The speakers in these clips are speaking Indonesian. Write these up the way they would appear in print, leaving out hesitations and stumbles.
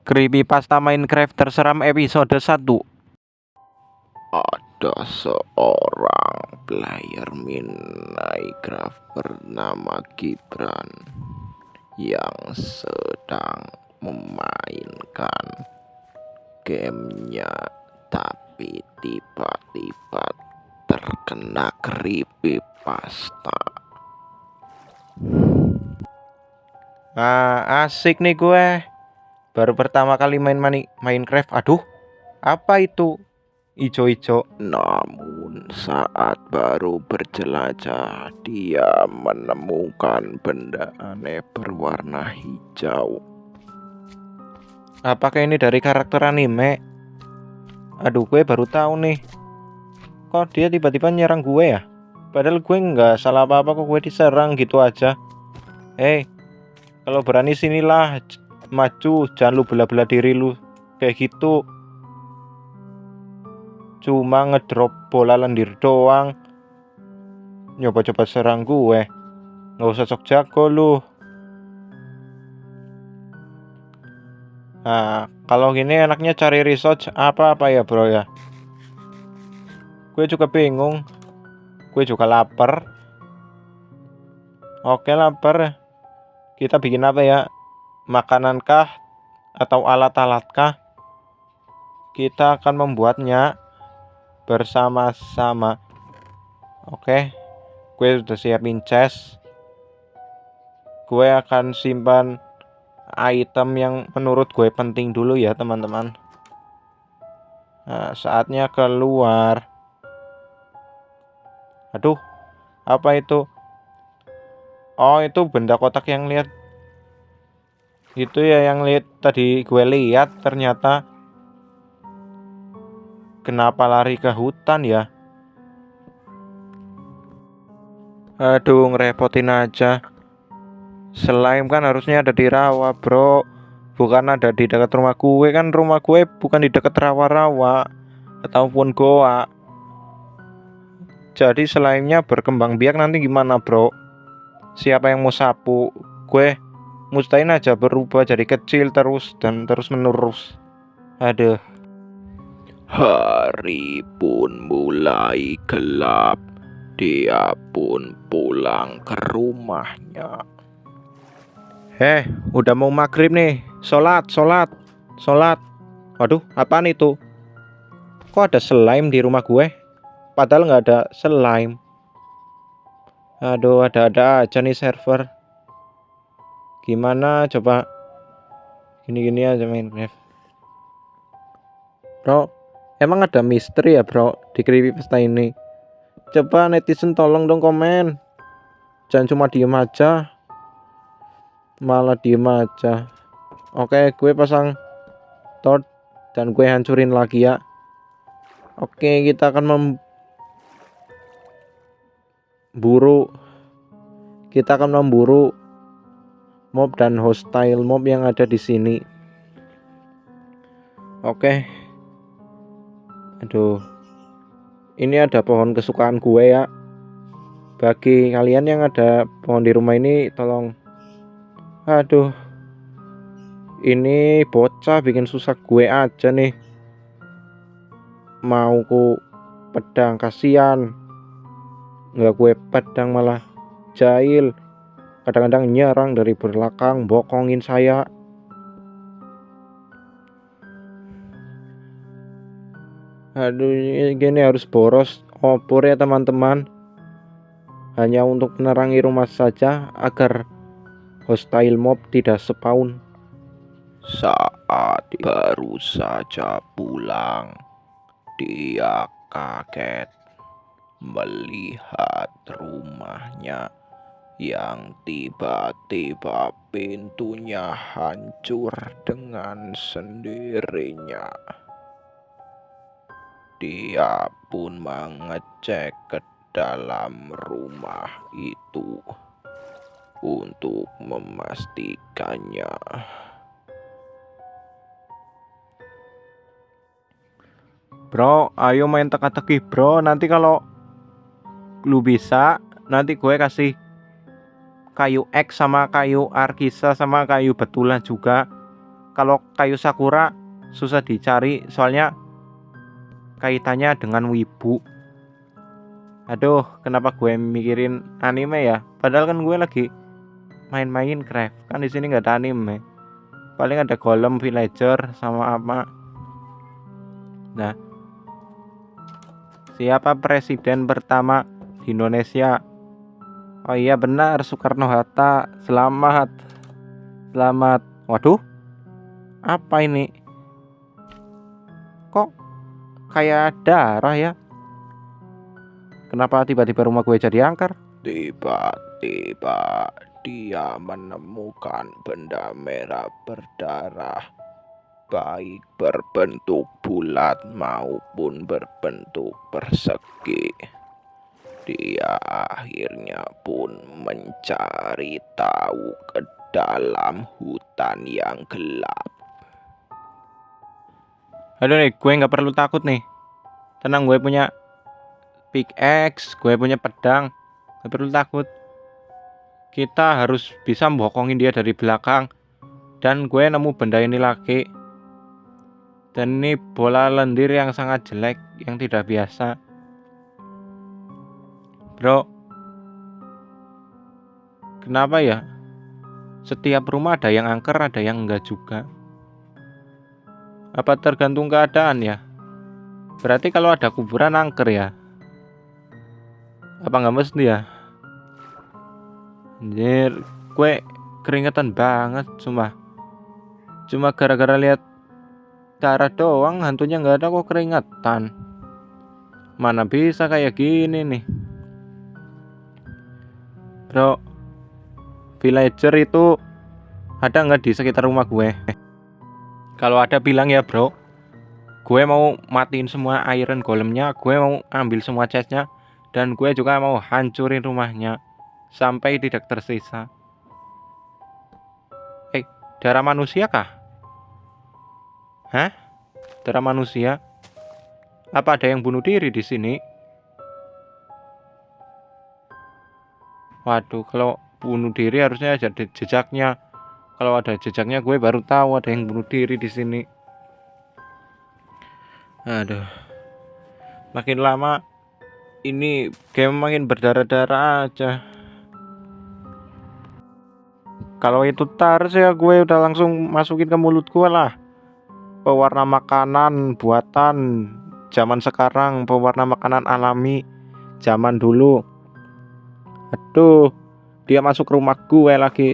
Creepypasta Minecraft terseram episode 1. Ada seorang player Minecraft bernama Gibran yang sedang memainkan gamenya, tapi tiba-tiba terkena creepypasta. Asik nih gue. Baru pertama kali main Minecraft. Aduh, apa itu? Ijo-ijo. Namun saat baru berjelajah, dia menemukan benda aneh berwarna hijau. Apakah ini dari karakter anime? Aduh, gue baru tahu nih. Kok dia tiba-tiba nyerang gue ya? Padahal gue nggak salah apa-apa, kok gue diserang gitu aja. Kalau berani sinilah, maju, jangan lu bela-bela diri lu kayak gitu. Cuma ngedrop bola lendir doang, nyoba-coba serang gue. Nggak usah sok jago lu. Nah, kalau gini enaknya cari research apa ya bro ya. Gue juga bingung. Gue juga lapar. Oke, lapar. Kita bikin apa ya? Makanan kah? Atau alat-alat kah? Kita akan membuatnya bersama-sama. Oke, gue udah siapin chest. Gue akan simpan item yang menurut gue penting dulu ya teman-teman. Nah, saatnya keluar. Aduh, apa itu? Oh, itu benda kotak yang lihat. Itu ya yang lihat tadi gue lihat, ternyata. Kenapa lari ke hutan ya? Aduh, ngerepotin aja. Slime kan harusnya ada di rawa bro, bukan ada di dekat rumah gue. Kan rumah gue bukan di dekat rawa-rawa ataupun goa. Jadi slime-nya berkembang biak nanti gimana bro? Siapa yang mau sapu? Gue mustain aja berubah jadi kecil terus dan terus menerus. Aduh. Hari pun mulai gelap. Dia pun pulang ke rumahnya. Udah mau maghrib nih. Sholat. Waduh, apaan itu? Kok ada slime di rumah gue? Padahal nggak ada slime. Aduh, ada aja nih server. Gimana coba? Gini-gini aja Minecraft. Bro, emang ada misteri ya bro di creepypasta ini? Coba netizen tolong dong komen. Jangan cuma diem aja. Malah diem aja. Oke, gue pasang torch dan gue hancurin lagi ya. Oke, kita akan memburu mob dan hostile mob yang ada di sini. Oke. Aduh. Ini ada pohon kesukaan gue ya. Bagi kalian yang ada pohon di rumah ini, tolong. Aduh. Ini bocah bikin susah gue aja nih. Mau ku pedang, kasihan. Nggak gue pedang malah jahil. Kadang-kadang nyerang dari belakang, bokongin saya. Aduh, gini harus boros obor ya teman-teman. Hanya untuk menerangi rumah saja agar hostile mob tidak spawn. Saat baru saja pulang, dia kaget melihat rumahnya yang tiba-tiba pintunya hancur dengan sendirinya. Dia pun mengecek ke dalam rumah itu untuk memastikannya. Bro, ayo main teka-teki bro. Nanti kalau lu bisa, nanti gue kasih kayu X sama kayu arkisa sama kayu betulan juga. Kalau kayu sakura susah dicari soalnya kaitannya dengan wibu. Aduh, kenapa gue mikirin anime ya? Padahal kan gue lagi main Minecraft. Kan di sini nggak ada anime. Paling ada golem villager sama apa. Nah, siapa presiden pertama di Indonesia? Oh iya benar, Soekarno-Hatta. Selamat. Selamat. Waduh, apa ini? Kok kayak darah ya? Kenapa tiba-tiba rumah gue jadi angker? Tiba-tiba dia menemukan benda merah berdarah, baik berbentuk bulat maupun berbentuk persegi. Dia akhirnya pun mencari tahu ke dalam hutan yang gelap. Aduh nih, gue nggak perlu takut nih. Tenang, gue punya pickaxe, gue punya pedang. Gak perlu takut. Kita harus bisa membokongin dia dari belakang. Dan gue nemu benda ini lagi. Dan ini bola lendir yang sangat jelek, yang tidak biasa. Bro, kenapa ya? Setiap rumah ada yang angker, ada yang enggak juga. Apa tergantung keadaan ya? Berarti kalau ada kuburan angker ya? Apa nggak mesti ya? Anjir, gue keringetan banget cuma gara-gara lihat darah doang, hantunya nggak ada kok keringetan. Mana bisa kayak gini nih, bro? Villager itu ada nggak di sekitar rumah gue? Kalau ada bilang ya bro. Gue mau matiin semua iron golemnya, gue mau ambil semua chestnya, dan gue juga mau hancurin rumahnya sampai tidak tersisa. Darah manusia kah? Hah? Darah manusia? Apa ada yang bunuh diri di sini? Waduh, kalau bunuh diri harusnya ada jejaknya. Kalau ada jejaknya, gue baru tahu ada yang bunuh diri di sini. Aduh, makin lama ini game makin berdarah-darah aja. Kalau itu tar ya gue udah langsung masukin ke mulut gue lah. Pewarna makanan buatan zaman sekarang, pewarna makanan alami zaman dulu. Aduh, dia masuk rumah gue lagi.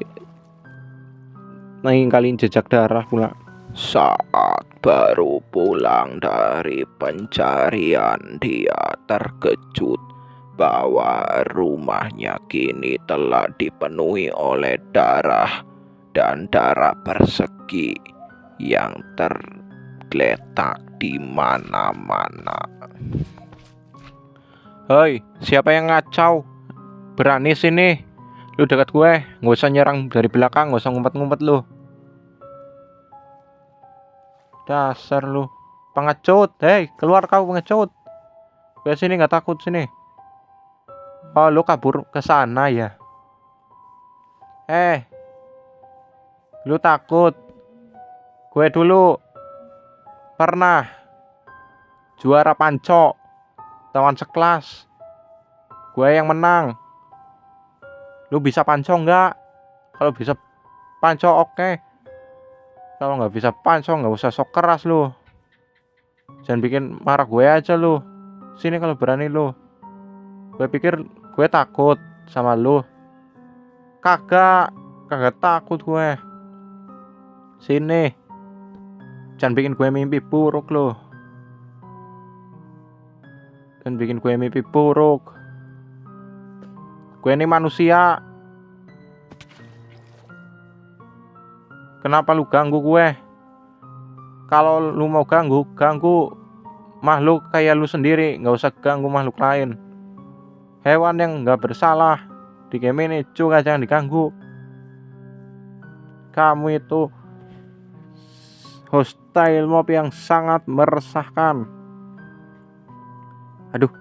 Ninggalin jejak darah pula. Saat baru pulang dari pencarian, dia terkejut bahwa rumahnya kini telah dipenuhi oleh darah dan darah persegi yang tergeletak di mana-mana. Hei, siapa yang ngacau? Berani sini. Lu dekat gue, nggak usah nyerang dari belakang, nggak usah ngumpet-ngumpet lu. Dasar lu pengecut. Hei, keluar kau pengecut. Gue sini nggak takut sini. Oh, lu kabur ke sana ya? Lu takut? Gue dulu pernah juara panco tawan sekelas. Gue yang menang. Lu bisa panco nggak? Kalau bisa panco oke. Kalau nggak bisa panco nggak usah sok keras lu. Jangan bikin marah gue aja lu. Sini kalau berani lu. Gue pikir gue takut sama lu. Kagak takut gue. Sini. Jangan bikin gue mimpi buruk lu. Dan bikin gue mimpi buruk. Gue ini manusia. Kenapa lu ganggu gue? Kalau lu mau ganggu makhluk kayak lu sendiri. Gak usah ganggu makhluk lain. Hewan yang gak bersalah di game ini juga jangan diganggu. Kamu itu hostile mob yang sangat meresahkan. Aduh,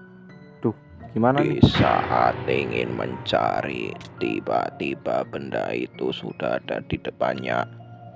gimana Di nih? saat ingin mencari, tiba-tiba benda itu sudah ada di depannya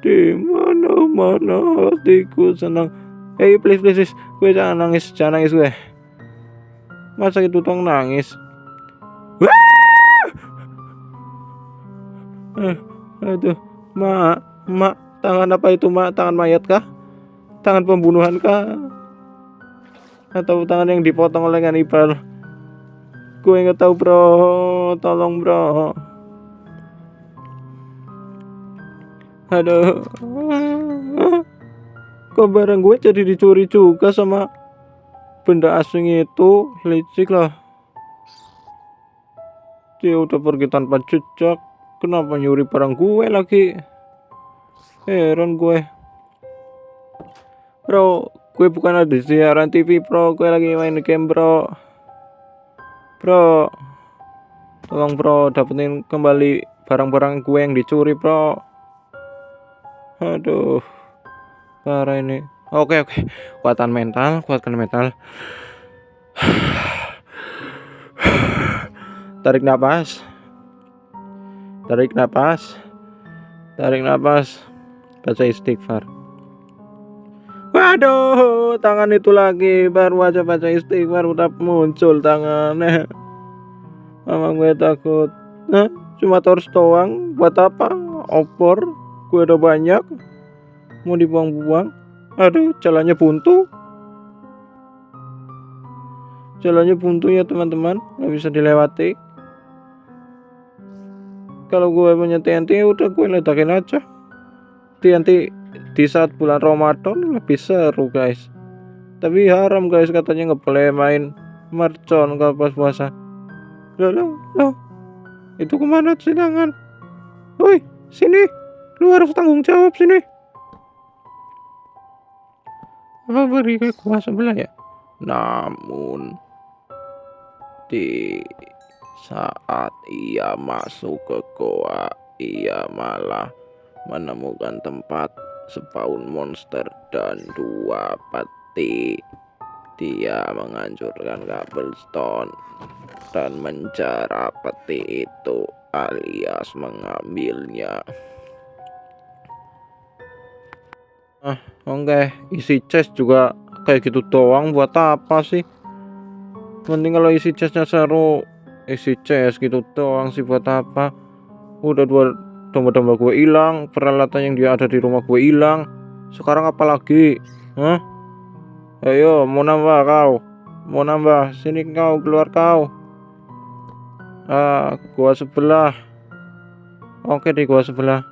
Di mana hatiku senang. Please please, gue jangan nangis gue. Masa itu tong nangis? Wah! Aduh, mak, tangan apa itu mak? Tangan mayat kah? Tangan pembunuhan kah? Atau tangan yang dipotong oleh kanibal? Gue nggak tahu bro, tolong bro. Aduh, kok barang gue jadi dicuri juga sama benda asing itu? Licik lah. Dia udah pergi tanpa jejak, kenapa nyuri barang gue lagi? Heran gue. Bro, gue bukan ada di siaran TV bro, gue lagi main game bro. Bro, tolong bro, dapetin kembali barang-barang gue yang dicuri bro. Aduh, parah ini. Oke, kuatkan mental. Tarik napas. Baca istighfar. Waduh, tangan itu lagi. Baru aja baca istighfar udah muncul tangannya. Mama gue takut. Cuma torus doang. Buat apa? Opor. Gue udah banyak. Mau dibuang-buang. Aduh, jalannya buntu ya teman-teman. Gak bisa dilewati. Kalau gue punya TNT udah gue ledakin aja. TNT di saat bulan Ramadan lebih seru guys. Tapi haram guys, katanya nggak boleh main mercon kalau pas puasa. Loh, itu kemana silangan? Woi, sini, lu harus tanggung jawab sini. Apa beri ke gua sebelah ya? Namun di saat ia masuk ke goa, ia malah menemukan tempat spawn monster dan 2 peti. Dia menghancurkan cobblestone dan menjara peti itu alias mengambilnya. Oke, isi chest juga kayak gitu doang, buat apa sih? Mending kalau isi chestnya seru, isi chest gitu doang sih buat apa? Udah 2 domba-domba gue hilang, peralatan yang dia ada di rumah gue hilang. Sekarang apa lagi? Ayo, mau nambah, sini kau, keluar kau. Gua sebelah. Oke di gua sebelah.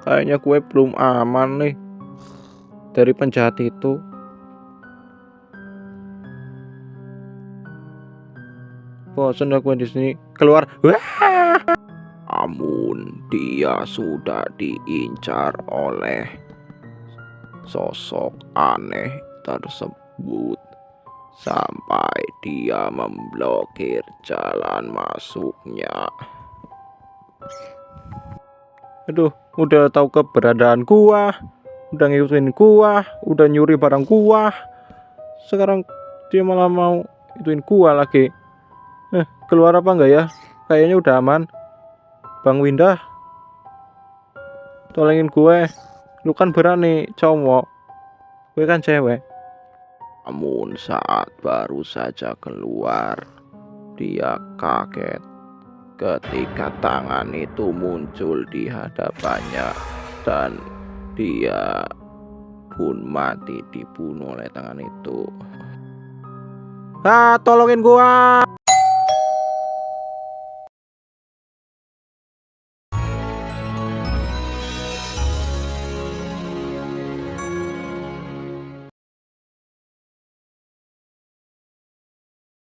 Kayaknya gue belum aman nih dari penjahat itu. Bosan gue di sini. Keluar. Namun dia sudah diincar oleh sosok aneh tersebut sampai dia memblokir jalan masuknya. Aduh, udah tahu keberadaan gua, udah ngikutin gua, udah nyuri barang gua. Sekarang dia malah mau ituin gua lagi. Keluar apa enggak ya? Kayaknya udah aman. Bang Windah, tolongin gue. Lu kan berani cowok, gue kan cewek. Namun saat baru saja keluar, dia kaget ketika tangan itu muncul di hadapannya dan dia pun mati dibunuh oleh tangan itu. Tolongin gua.